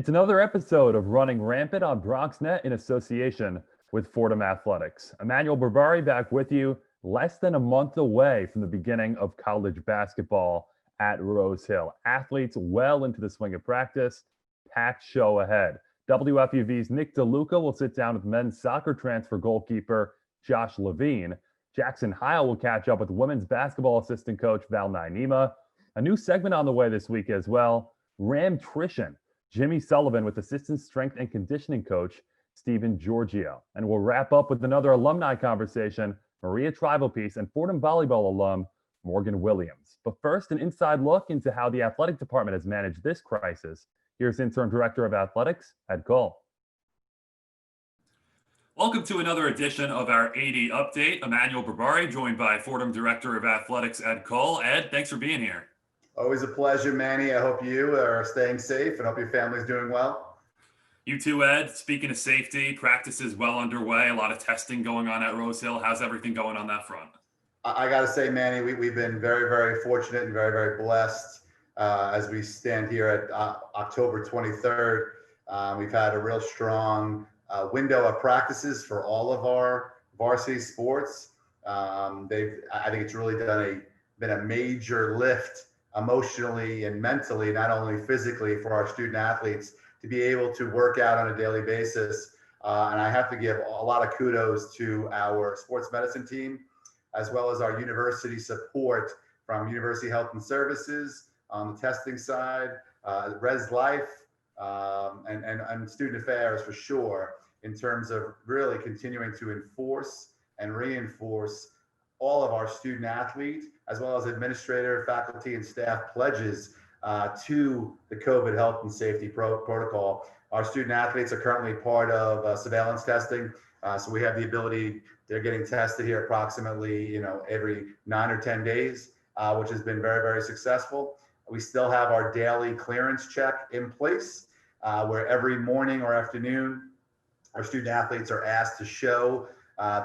It's another episode of Running Rampant on BronxNet in association with Fordham Athletics. Emmanuel Barbari back with you, less than a month away from the beginning of college basketball at Rose Hill. Athletes well into the swing of practice, packed show ahead. WFUV's Nick DeLuca will sit down with men's soccer transfer goalkeeper Josh LEVINE. Jackson Heil will catch up with women's basketball assistant coach NAINIMA. A new segment on the way this week as well, RAMTRITION. Jimmy Sullivan with assistant strength and conditioning coach Stephen Giorgio. And we'll wrap up with another alumni conversation, Maria Tribalpiece and Fordham volleyball alum Morgan Williams. But first, an inside look into how the athletic department has managed this crisis. Here's Interim Director of Athletics, Ed Cole. Welcome to another edition of our 80 Update. Emmanuel Barbari, joined by Fordham Director of Athletics, Ed Cole. Ed, thanks for being here. Always a pleasure, Manny. I hope you are staying safe and hope your family's doing well. You too, Ed. Speaking of safety, practice is well underway. A lot of testing going on at Rose Hill. How's everything going on that front? I got to say, Manny, we've been very, very fortunate and very, very blessed as we stand here at October 23rd. We've had a real strong window of practices for all of our varsity sports. I think it's really been a major lift emotionally and mentally, not only physically, for our student athletes to be able to work out on a daily basis. And I have to give a lot of kudos to our sports medicine team, as well as our university support from University Health and Services on the testing side, Res Life, and student affairs for sure, in terms of really continuing to enforce and reinforce all of our student athlete, as well as administrator, faculty, and staff pledges to the COVID health and safety protocol. Our student athletes are currently part of surveillance testing. So we have the ability, they're getting tested here approximately, every 9 or 10 days, which has been very, very successful. We still have our daily clearance check in place, where every morning or afternoon, our student athletes are asked to show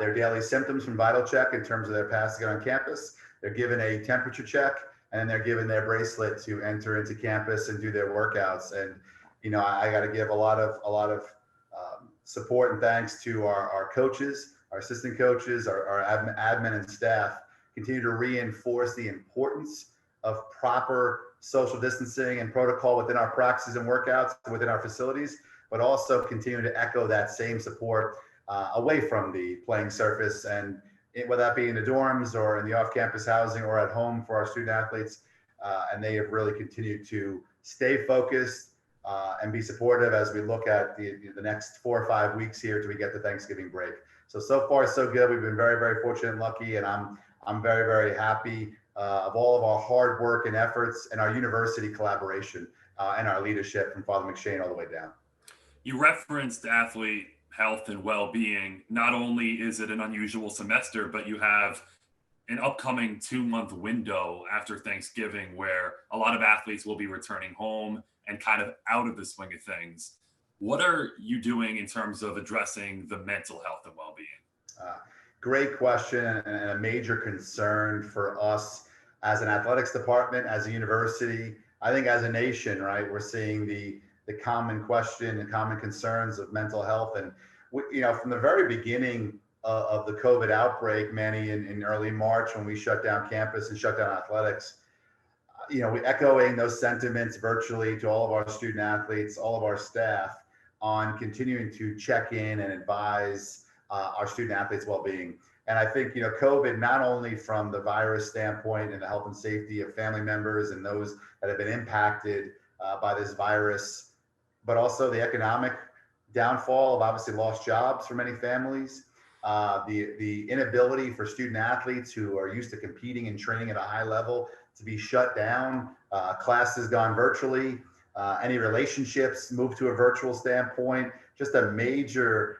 their daily symptoms from vital check in terms of their passing on campus. They're given a temperature check, and then they're given their bracelet to enter into campus and do their workouts. And I got to give a lot of support and thanks to our coaches, our assistant coaches, our admin and staff. Continue to reinforce the importance of proper social distancing and protocol within our practices and workouts within our facilities, but also continue to echo that same support away from the playing surface, and whether that be in the dorms or in the off-campus housing or at home for our student athletes. And they have really continued to stay focused and be supportive as we look at the next 4 or 5 weeks here till we get to Thanksgiving break. So far so good. We've been very, very fortunate and lucky, and I'm very, very happy of all of our hard work and efforts and our university collaboration and our leadership from Father McShane all the way down. You referenced athlete health and well-being. Not only is it an unusual semester, but you have an upcoming 2-month window after Thanksgiving where a lot of athletes will be returning home and kind of out of the swing of things. What are you doing in terms of addressing the mental health and well-being? Great question, and a major concern for us as an athletics department, as a university, I think as a nation, right? We're seeing the common question and common concerns of mental health. And from the very beginning of the COVID outbreak, Manny, in early March, when we shut down campus and shut down athletics, we echoing those sentiments virtually to all of our student athletes, all of our staff, on continuing to check in and advise our student athletes' well-being. And I think, COVID, not only from the virus standpoint and the health and safety of family members and those that have been impacted by this virus, but also the economic downfall of obviously lost jobs for many families, the inability for student athletes who are used to competing and training at a high level to be shut down, classes gone virtually, any relationships moved to a virtual standpoint, just a major,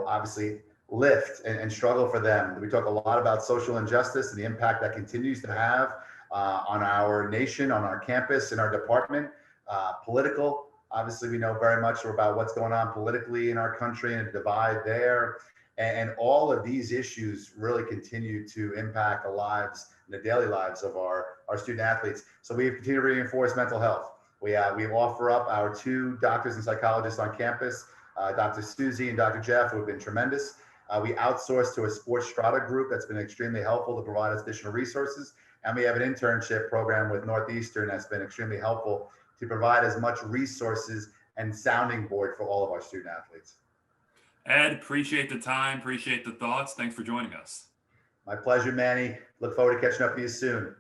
obviously lift and struggle for them. We talk a lot about social injustice and the impact that continues to have on our nation, on our campus, in our department, political. Obviously, we know very much about what's going on politically in our country and a divide there. And all of these issues really continue to impact the lives and the daily lives of our student athletes. So we continue to reinforce mental health. We offer up our 2 doctors and psychologists on campus, Dr. Susie and Dr. Jeff, who have been tremendous. We outsource to a sports strata group that's been extremely helpful to provide us additional resources. And we have an internship program with Northeastern that's been extremely helpful to provide as much resources and sounding board for all of our student athletes. Ed, appreciate the time, appreciate the thoughts. Thanks for joining us. My pleasure, Manny. Look forward to catching up with you soon.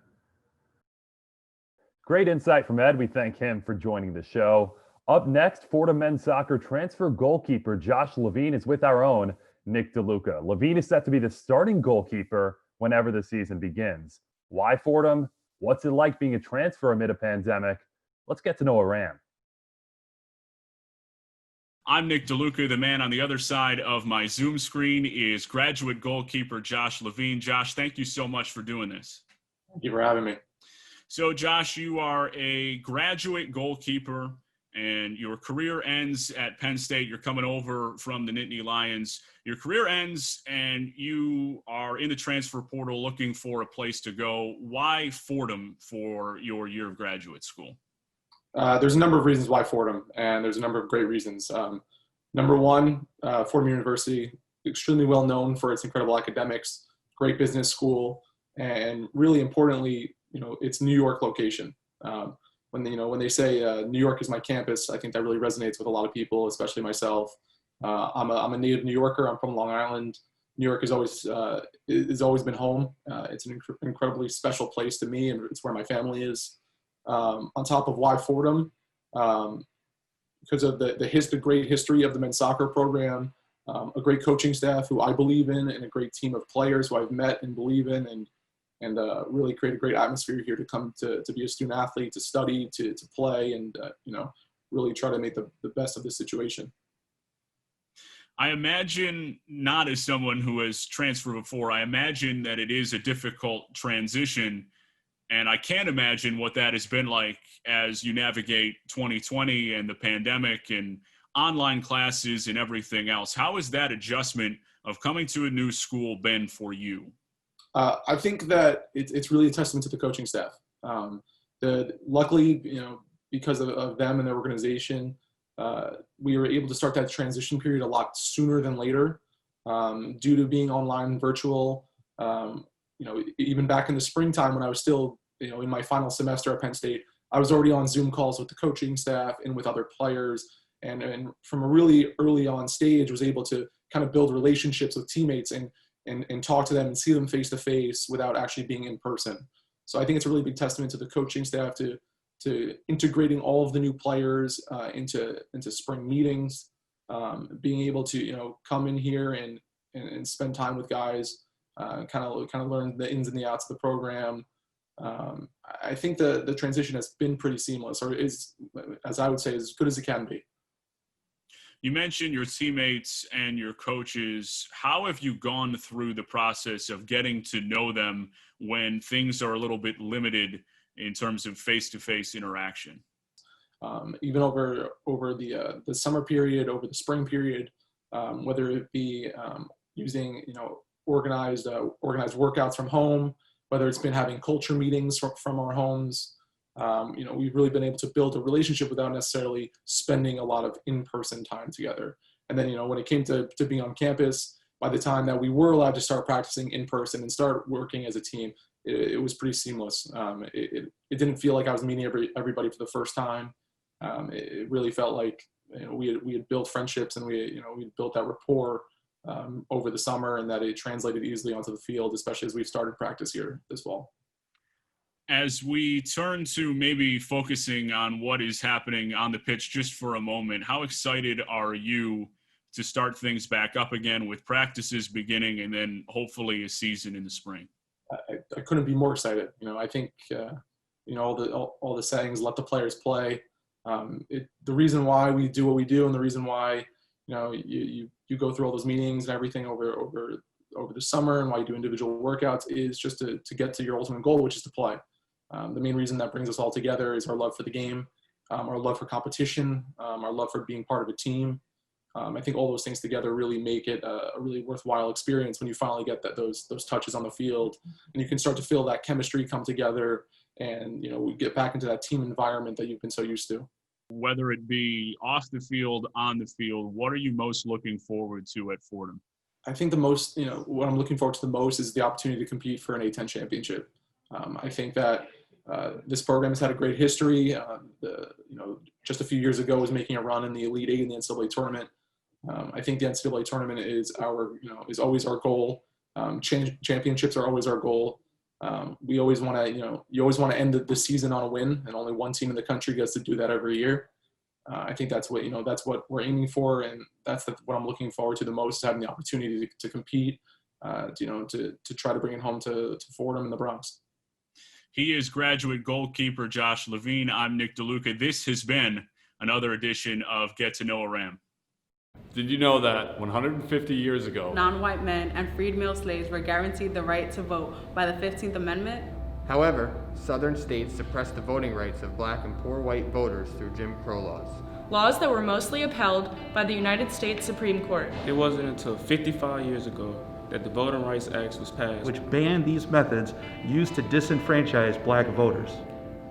Great insight from Ed. We thank him for joining the show. Up next, Fordham men's soccer transfer goalkeeper Josh Levine is with our own Nick DeLuca. Levine is set to be the starting goalkeeper whenever the season begins. Why Fordham? What's it like being a transfer amid a pandemic? Let's get to know a Ram. I'm Nick DeLuca. The man on the other side of my Zoom screen is graduate goalkeeper Josh Levine. Josh, thank you so much for doing this. Thank you for having me. So, Josh, you are a graduate goalkeeper, and your career ends at Penn State. You're coming over from the Nittany Lions. Your career ends, and you are in the transfer portal looking for a place to go. Why Fordham for your year of graduate school? There's a number of reasons why Fordham, and there's a number of great reasons. Number one, Fordham University, extremely well known for its incredible academics, great business school, and really importantly, its New York location. When they say New York is my campus, I think that really resonates with a lot of people, especially myself. I'm a native New Yorker. I'm from Long Island. New York has always been home. It's an incredibly special place to me, and it's where my family is. On top of why Fordham, because of the great history of the men's soccer program, a great coaching staff who I believe in, and a great team of players who I've met and believe in, and really create a great atmosphere here to come to be a student athlete, to study, to play, and really try to make the best of this situation. I imagine, not as someone who has transferred before, I imagine that it is a difficult transition, and I can't imagine what that has been like as you navigate 2020 and the pandemic and online classes and everything else. How has that adjustment of coming to a new school been for you? I think that it's really a testament to the coaching staff. Luckily, because of them and their organization, we were able to start that transition period a lot sooner than later, due to being online, virtual. Even back in the springtime when I was still, in my final semester at Penn State, I was already on Zoom calls with the coaching staff and with other players, and from a really early on stage was able to kind of build relationships with teammates and talk to them and see them face to face without actually being in person. So I think it's a really big testament to the coaching staff to integrating all of the new players into spring meetings, being able to come in here and spend time with guys, kind of learn the ins and the outs of the program. I think the transition has been pretty seamless, or is, as I would say, as good as it can be. You mentioned your teammates and your coaches. How have you gone through the process of getting to know them when things are a little bit limited in terms of face-to-face interaction? Even over the summer period, over the spring period, whether it be using organized workouts from home, whether it's been having culture meetings from our homes. We've really been able to build a relationship without necessarily spending a lot of in-person time together. And then, when it came to being on campus, by the time that we were allowed to start practicing in person and start working as a team, it was pretty seamless. It didn't feel like I was meeting everybody for the first time. It really felt like we had built friendships, and we built that rapport over the summer, and that it translated easily onto the field, especially as we started practice here this fall. As we turn to maybe focusing on what is happening on the pitch just for a moment, how excited are you to start things back up again with practices beginning and then hopefully a season in the spring? I couldn't be more excited. I think, all the sayings, let the players play. The reason why we do what we do, and the reason why, you go through all those meetings and everything over the summer, and why you do individual workouts, is just to get to your ultimate goal, which is to play. The main reason that brings us all together is our love for the game, our love for competition, our love for being part of a team. I think all those things together really make it a really worthwhile experience when you finally get those touches on the field, and you can start to feel that chemistry come together, and we get back into that team environment that you've been so used to. Whether it be off the field, on the field, what are you most looking forward to at Fordham? I think the most, what I'm looking forward to the most is the opportunity to compete for an A-10 championship. I think that this program has had a great history. Just a few years ago was making a run in the Elite Eight in the NCAA tournament. I think the NCAA tournament is is always our goal. Championships are always our goal. We always want to, you always want to end the season on a win, and only one team in the country gets to do that every year. I think that's what we're aiming for, and that's what I'm looking forward to the most, having the opportunity to compete, to try to bring it home to Fordham and the Bronx. He is graduate goalkeeper Josh Levine. I'm Nick DeLuca. This has been another edition of Get to Know a Ram. Did you know that 150 years ago, non-white men and freed male slaves were guaranteed the right to vote by the 15th Amendment? However, southern states suppressed the voting rights of black and poor white voters through Jim Crow laws. Laws that were mostly upheld by the United States Supreme Court. It wasn't until 55 years ago that the Voting Rights Act was passed, which banned these methods used to disenfranchise black voters.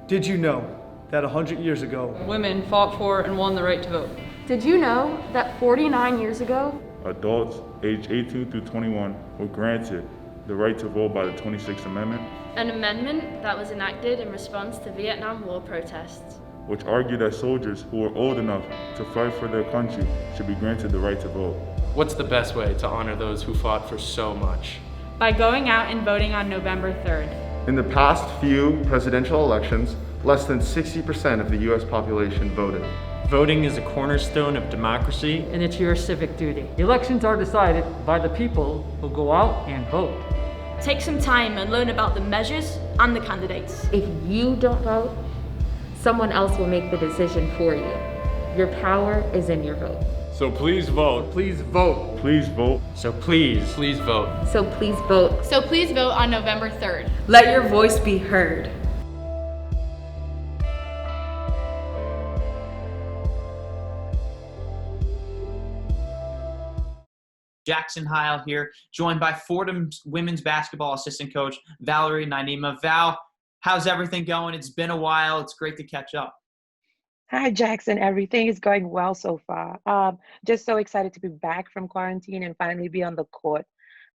Did you know that 100 years ago, women fought for and won the right to vote? Did you know that 49 years ago, adults aged 18 through 21 were granted the right to vote by the 26th Amendment? An amendment that was enacted in response to Vietnam War protests, which argued that soldiers who were old enough to fight for their country should be granted the right to vote. What's the best way to honor those who fought for so much? By going out and voting on November 3rd. In the past few presidential elections, less than 60% of the U.S. population voted. Voting is a cornerstone of democracy, and it's your civic duty. Elections are decided by the people who go out and vote. Take some time and learn about the measures and the candidates. If you don't vote, someone else will make the decision for you. Your power is in your vote. So please vote. Please vote. Please vote. So please vote. So please vote. So please vote on November 3rd. Let your voice be heard. Jackson Heil here, joined by Fordham's women's basketball assistant coach, Valerie NAINIMA. Val, how's everything going? It's been a while. It's great to catch up. Hi, Jackson. Everything is going well so far. Just so excited to be back from quarantine and finally be on the court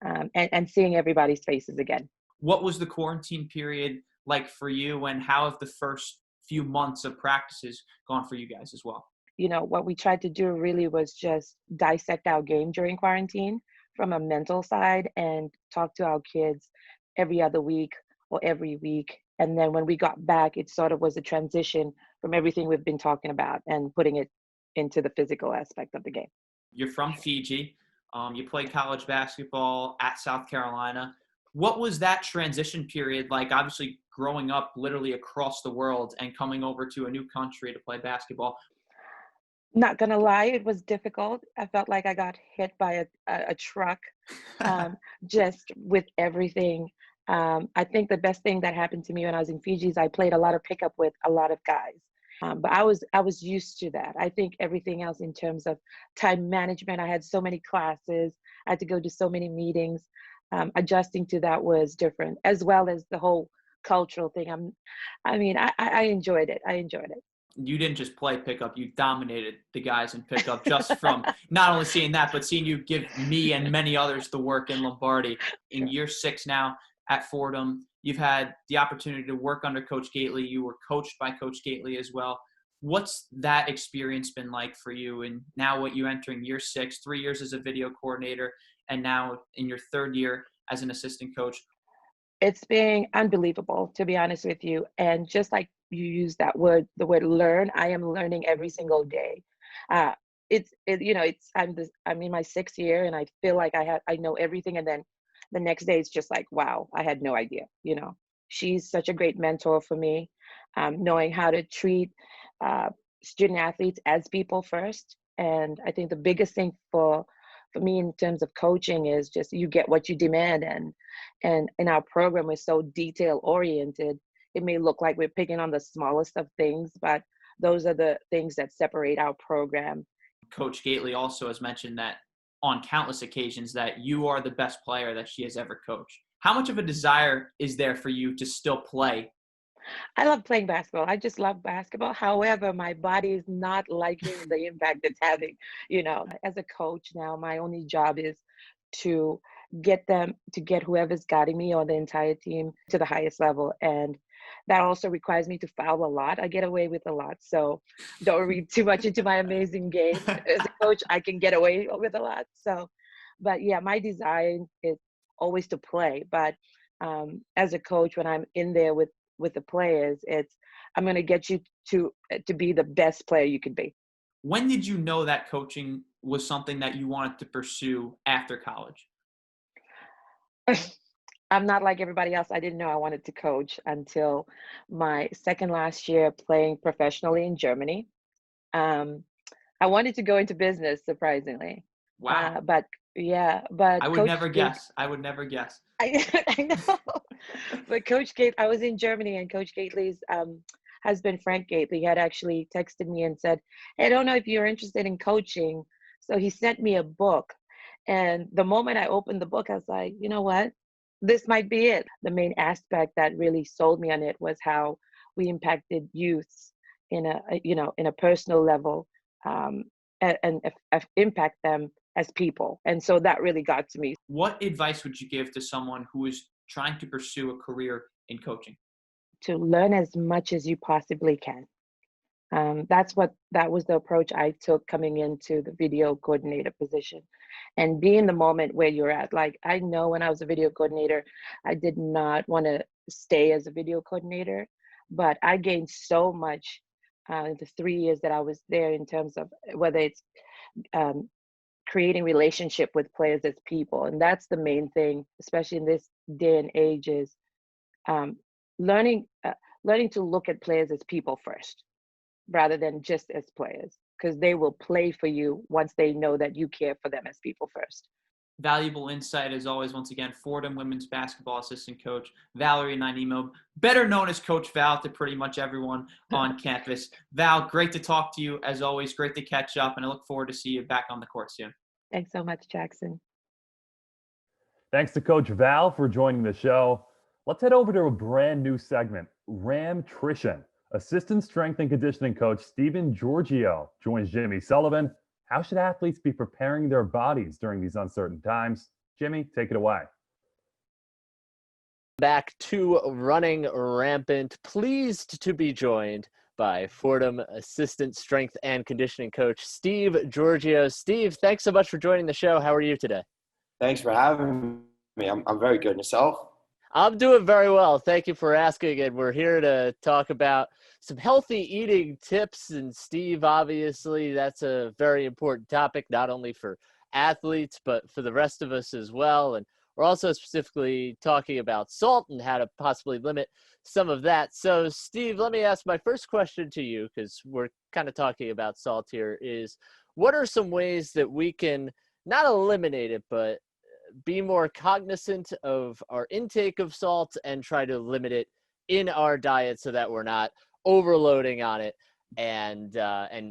and seeing everybody's faces again. What was the quarantine period like for you, and how have the first few months of practices gone for you guys as well? What we tried to do really was just dissect our game during quarantine from a mental side and talk to our kids every other week or every week. And then when we got back, it sort of was a transition from everything we've been talking about and putting it into the physical aspect of the game. You're from Fiji. You played college basketball at South Carolina. What was that transition period like, obviously growing up literally across the world and coming over to a new country to play basketball? Not gonna lie, it was difficult. I felt like I got hit by a truck, just with everything. I think the best thing that happened to me when I was in Fiji is I played a lot of pickup with a lot of guys. But I was used to that. I think everything else in terms of time management, I had so many classes, I had to go to so many meetings. Adjusting to that was different, as well as the whole cultural thing. I enjoyed it. You didn't just play pickup, you dominated the guys in pickup just from not only seeing that, but seeing you give me and many others the work in Lombardi. In year 6 now at Fordham, you've had the opportunity to work under Coach Gately. You were coached by Coach Gately as well. What's that experience been like for you? And now what you entering year 6, 3 years as a video coordinator, and now in your 3rd year as an assistant coach? It's been unbelievable, to be honest with you. And just like you use the word learn, I am learning every single day. I'm in my 6th year and I feel like I know everything. And then the next day it's just like, wow, I had no idea. She's such a great mentor for me, knowing how to treat student athletes as people first. And I think the biggest thing for me in terms of coaching is just you get what you demand. And in our program, we're so detail oriented. It may look like we're picking on the smallest of things, but those are the things that separate our program. Coach Gately also has mentioned that on countless occasions that you are the best player that she has ever coached. How much of a desire is there for you to still play I love playing basketball. I just love basketball. However, my body is not liking the impact it's having. As a coach now, my only job is to get whoever's guiding me or the entire team to the highest level. And that also requires me to foul a lot. I get away with a lot. So don't read too much into my amazing game. As a coach, I can get away with a lot. But yeah, my design is always to play. But as a coach, when I'm in there with the players, I'm going to get you to be the best player you could be. When did you know that coaching was something that you wanted to pursue after college? I'm not like everybody else. I didn't know I wanted to coach until my second last year playing professionally in Germany. I wanted to go into business, surprisingly. Wow. But I would Coach never Gate, guess. I would never guess. I know. But Coach Gate, I was in Germany, and Coach Gately's husband, Frank Gately, had actually texted me and said, "Hey, I don't know if you're interested in coaching." So he sent me a book. And the moment I opened the book, I was like, you know what? This might be it. The main aspect that really sold me on it was how we impacted youths in a personal level, and impact them as people. And so that really got to me. What advice would you give to someone who is trying to pursue a career in coaching? To learn as much as you possibly can. That was the approach I took coming into the video coordinator position, and be in the moment where you're at. Like, I know when I was a video coordinator, I did not want to stay as a video coordinator, but I gained so much the 3 years that I was there, in terms of whether it's creating relationship with players as people. And that's the main thing, especially in this day and age, is learning to look at players as people first, rather than just as players, because they will play for you once they know that you care for them as people first. Valuable insight as always. Once again, Fordham women's basketball assistant coach Valerie NAINIMA, better known as Coach Val to pretty much everyone on campus. Val, great to talk to you as always. Great to catch up, and I look forward to see you back on the court soon. Thanks so much, Jackson. Thanks to Coach Val for joining the show. Let's head over to a brand new segment, RAMTRITION. Assistant Strength and Conditioning Coach Stephen Giorgio joins Jimmy Sullivan. How should athletes be preparing their bodies during these uncertain times? Jimmy, take it away. Back to Running Rampant. Pleased to be joined by Fordham Assistant Strength and Conditioning Coach Steve Giorgio. Steve, thanks so much for joining the show. How are you today? Thanks for having me. I'm very good. And yourself? I'm doing very well. Thank you for asking. And we're here to talk about some healthy eating tips. And Steve, obviously, that's a very important topic, not only for athletes, but for the rest of us as well. And we're also specifically talking about salt and how to possibly limit some of that. So, Steve, let me ask my first question to you, because we're kind of talking about salt here, is what are some ways that we can not eliminate it, but be more cognizant of our intake of salt and try to limit it in our diet so that we're not overloading on it and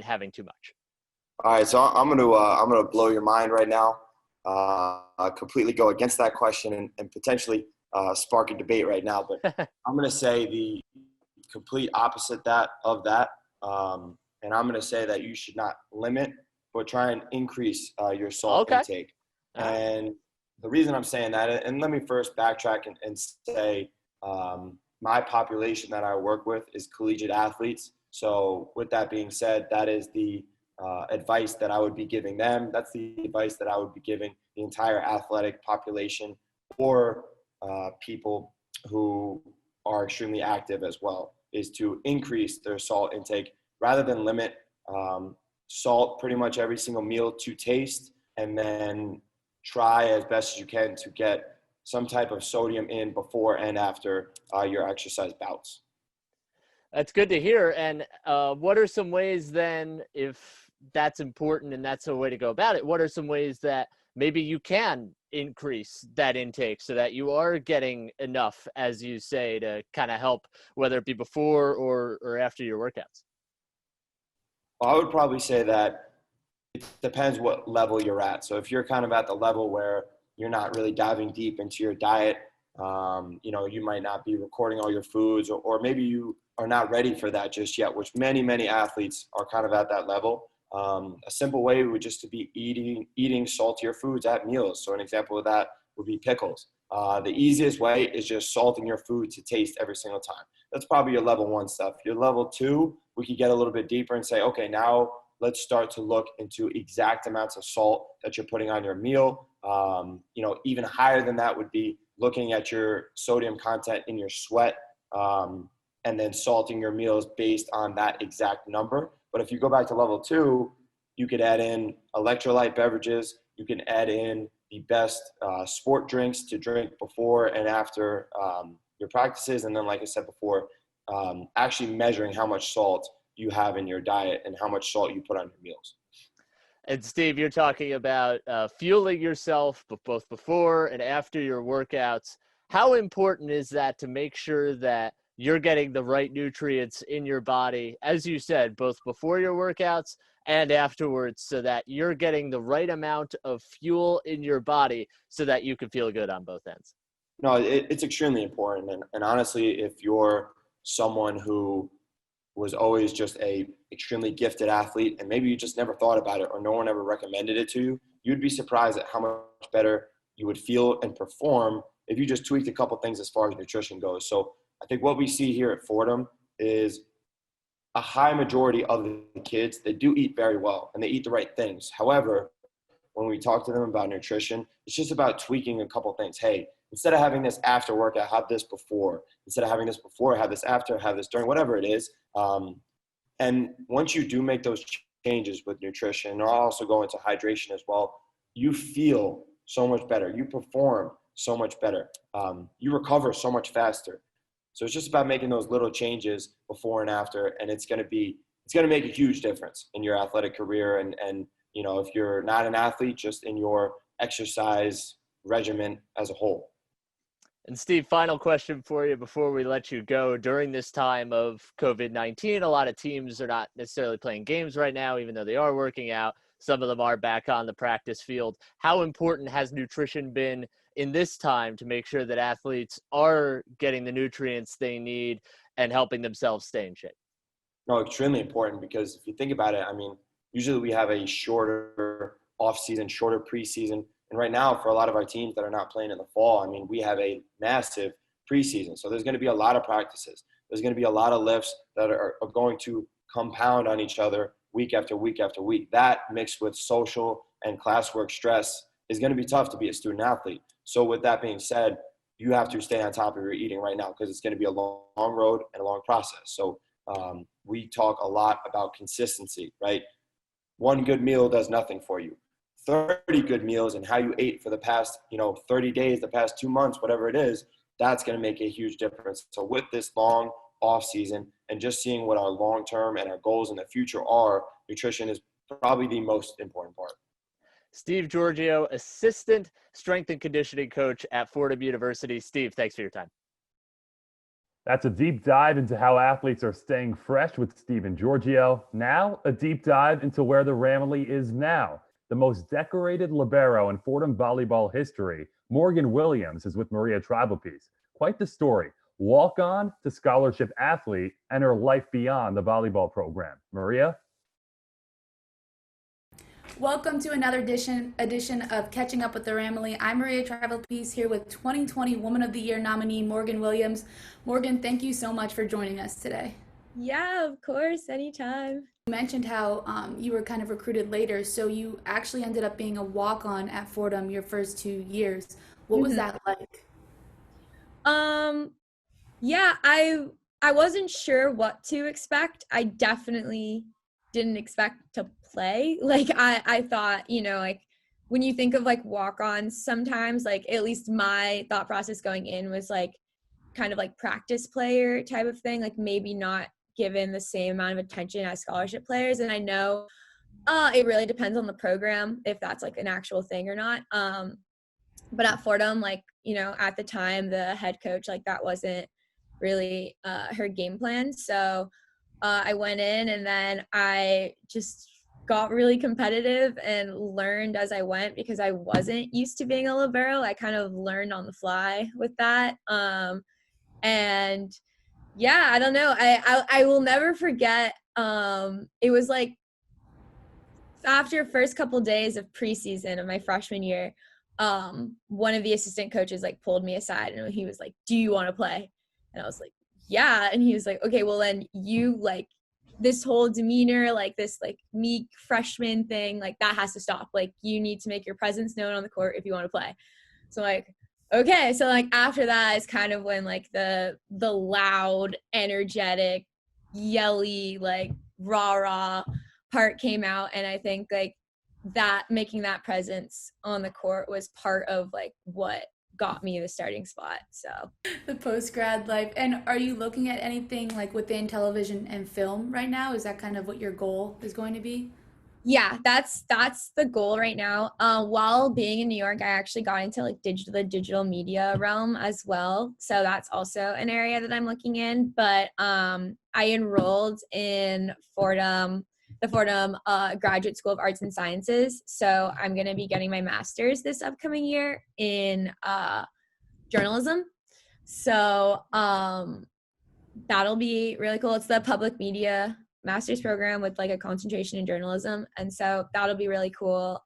having too much? All right, so I'm gonna blow your mind right now. Completely go against that question and potentially spark a debate right now. But I'm gonna say the complete opposite of that, and I'm gonna say that you should not limit, but try and increase your salt intake. And the reason I'm saying that, and let me first backtrack and say my population that I work with is collegiate athletes. So with that being said, that is the advice that I would be giving them. That's the advice that I would be giving the entire athletic population, or people who are extremely active as well, is to increase their salt intake rather than limit. Salt pretty much every single meal to taste, and then try as best as you can to get some type of sodium in before and after your exercise bouts. That's good to hear. And what are some ways then, if that's important and that's a way to go about it, what are some ways that maybe you can increase that intake so that you are getting enough, as you say, to kind of help, whether it be before or after your workouts? Well, I would probably say that it depends what level you're at. So if you're kind of at the level where you're not really diving deep into your diet, You might not be recording all your foods, or maybe you are not ready for that just yet, which many athletes are kind of at that level. A simple way would just to be eating saltier foods at meals. So an example of that would be pickles. The easiest way is just salting your food to taste every single time. That's probably your level 1 stuff. Your level 2, we could get a little bit deeper and say, okay, now let's start to look into exact amounts of salt that you're putting on your meal. Even higher than that would be looking at your sodium content in your sweat, and then salting your meals based on that exact number. But if you go back to level 2, you could add in electrolyte beverages. You can add in the best sport drinks to drink before and after your practices. And then, like I said before, actually measuring how much salt you have in your diet and how much salt you put on your meals. And Steve, you're talking about fueling yourself both before and after your workouts. How important is that to make sure that you're getting the right nutrients in your body, as you said, both before your workouts and afterwards, so that you're getting the right amount of fuel in your body so that you can feel good on both ends? No, it's extremely important. And honestly, if you're someone who was always just a extremely gifted athlete and maybe you just never thought about it or no one ever recommended it to you, you'd be surprised at how much better you would feel and perform if you just tweaked a couple things as far as nutrition goes. So I think what we see here at Fordham is a high majority of the kids, they do eat very well and they eat the right things. However, when we talk to them about nutrition, it's just about tweaking a couple things. Hey, instead of having this after workout, have this before. Instead of having this before, have this after, have this during, whatever it is. And once you do make those changes with nutrition, and I'll also go into hydration as well, you feel so much better. You perform so much better. You recover so much faster. So it's just about making those little changes before and after, and it's going to make a huge difference in your athletic career. And if you're not an athlete, just in your exercise regimen as a whole. And Steve, final question for you before we let you go. During this time of COVID-19, a lot of teams are not necessarily playing games right now, even though they are working out. Some of them are back on the practice field. How important has nutrition been in this time to make sure that athletes are getting the nutrients they need and helping themselves stay in shape? No, extremely important, because if you think about it, I mean, usually we have a shorter off-season, shorter preseason. And right now, for a lot of our teams that are not playing in the fall, I mean, we have a massive preseason. So there's going to be a lot of practices. There's going to be a lot of lifts that are going to compound on each other week after week after week. That mixed with social and classwork stress is going to be tough to be a student athlete. So with that being said, you have to stay on top of your eating right now, because it's going to be a long road and a long process. So we talk a lot about consistency, right? One good meal does nothing for you. 30 good meals and how you ate for the past, 30 days, the past 2 months, whatever it is, that's going to make a huge difference. So with this long off season and just seeing what our long-term and our goals in the future are, nutrition is probably the most important part. Steve Georgio, assistant strength and conditioning coach at Fordham University. Steve, thanks for your time. That's a deep dive into how athletes are staying fresh with Steve and Georgio. Now, a deep dive into where the RAMILY is now. The most decorated libero in Fordham volleyball history, Morgan Williams, is with Maria Travelpiece. Quite the story. Walk-on to scholarship athlete and her life beyond the volleyball program. Maria? Welcome to another edition of Catching Up with the RAMILY. I'm Maria Travelpiece here with 2020 Woman of the Year nominee Morgan Williams. Morgan, thank you so much for joining us today. Yeah, of course, anytime. You mentioned how you were kind of recruited later, so you actually ended up being a walk-on at Fordham your first 2 years. What was that like? Yeah, I wasn't sure what to expect. I definitely didn't expect to play. Like I thought, like when you think of like walk-ons, sometimes like at least my thought process going in was like kind of like practice player type of thing, like maybe not given the same amount of attention as scholarship players. And I know it really depends on the program if that's like an actual thing or not. But at Fordham, like, at the time, the head coach, like that wasn't really her game plan. So I went in and then I just got really competitive and learned as I went because I wasn't used to being a libero. I kind of learned on the fly with that. And yeah, I don't know. I will never forget. It was like after first couple days of preseason of my freshman year, one of the assistant coaches like pulled me aside and he was like, "Do you want to play?" And I was like, "Yeah." And he was like, "Okay, well then you like this whole demeanor, like this like meek freshman thing, like that has to stop. Like you need to make your presence known on the court if you want to play." So like, okay. So like after that is kind of when like the loud, energetic, yelly, like rah part came out. And I think like that making that presence on the court was part of like what got me the starting spot. So the post-grad life. And are you looking at anything like within television and film right now? Is that kind of what your goal is going to be? Yeah, that's the goal right now. While being in New York, I actually got into like the digital media realm as well. So that's also an area that I'm looking in. But I enrolled in the Fordham Graduate School of Arts and Sciences. So I'm going to be getting my master's this upcoming year in journalism. So that'll be really cool. It's the public media master's program with like a concentration in journalism. And so that'll be really cool.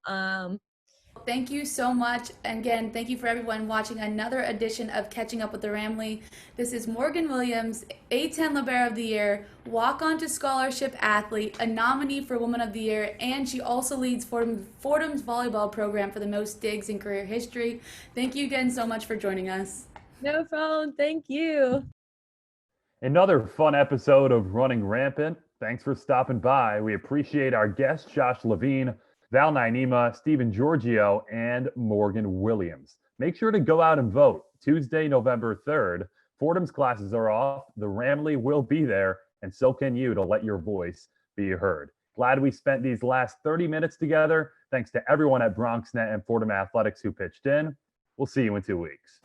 Thank you so much. And again, thank you for everyone watching another edition of Catching Up with the RAMILY. This is Morgan Williams, A10 Libero of the Year, walk-on to scholarship athlete, a nominee for Woman of the Year, and she also leads Fordham's volleyball program for the most digs in career history. Thank you again so much for joining us. No problem. Thank you. Another fun episode of Running Rampant. Thanks for stopping by. We appreciate our guests, Josh Levine, Val NAINIMA, Stephen Giorgio, and Morgan Williams. Make sure to go out and vote. Tuesday, November 3rd. Fordham's classes are off. The RAMILY will be there, and so can you to let your voice be heard. Glad we spent these last 30 minutes together. Thanks to everyone at BronxNet and Fordham Athletics who pitched in. We'll see you in 2 weeks.